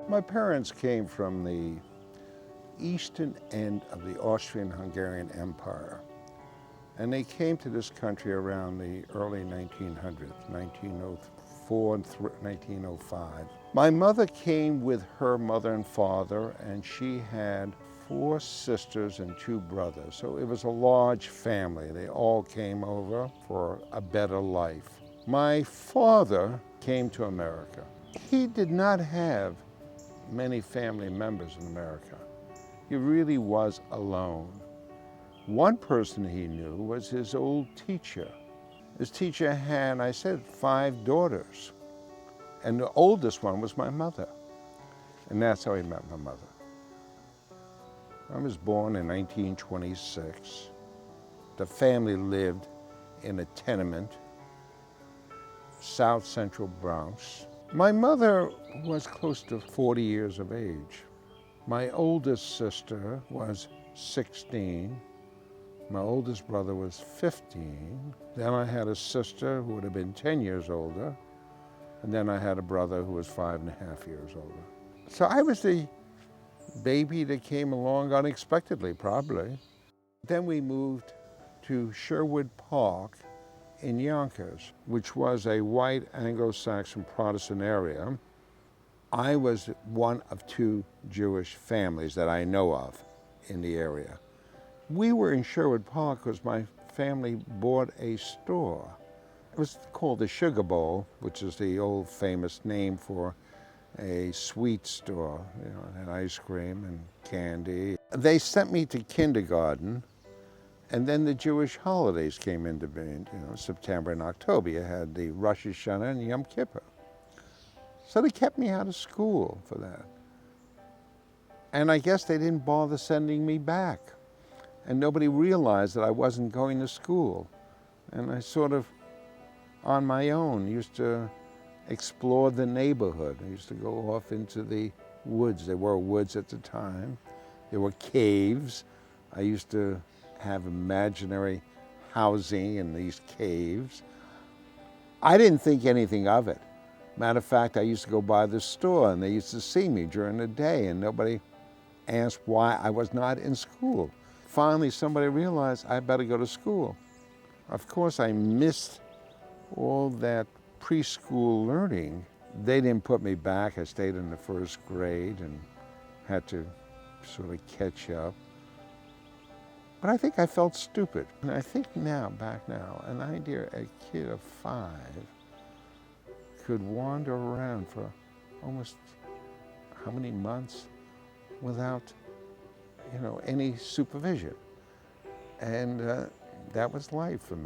My parents came from the eastern end of the Austrian-Hungarian Empire, and they came to this country around the early 1900s, 1904 and 1905. My mother came with her mother and father, and she had 4 sisters and 2 brothers, so it was a large family. They all came over for a better life. My father came to America. He did not have many family members in America. He really was alone. One person he knew was his old teacher. His teacher had, I said, 5 daughters, and the oldest one was my mother, and that's how he met my mother. I was born in 1926. The family lived in a tenement, South Central Bronx. My mother was close to 40 years of age. My oldest sister was 16. My oldest brother was 15. Then I had a sister who would have been 10 years older. And then I had a brother who was 5.5 years older. So I was the baby that came along unexpectedly, probably. Then we moved to Sherwood Park in Yonkers, which was a white Anglo-Saxon Protestant area. I was one of 2 Jewish families that I know of in the area. We were in Sherwood Park because my family bought a store. It was called the Sugar Bowl, which is the old famous name for a sweet store, had ice cream and candy. They sent me to kindergarten, and then the Jewish holidays came into being, September and October. You had the Rosh Hashanah and Yom Kippur. So they kept me out of school for that. And I guess they didn't bother sending me back. And nobody realized that I wasn't going to school. And I sort of, on my own, used to explore the neighborhood. I used to go off into the woods. There were woods at the time. There were caves. I used to have imaginary housing in these caves. I didn't think anything of it. Matter of fact, I used to go by the store and they used to see me during the day and nobody asked why I was not in school. Finally, somebody realized I better go to school. Of course, I missed all that preschool learning. They didn't put me back. I stayed in the 1st grade and had to sort of catch up. But I think I felt stupid. And I think back now, an idea a kid of 5 could wander around for almost how many months without, any supervision. And that was life for me.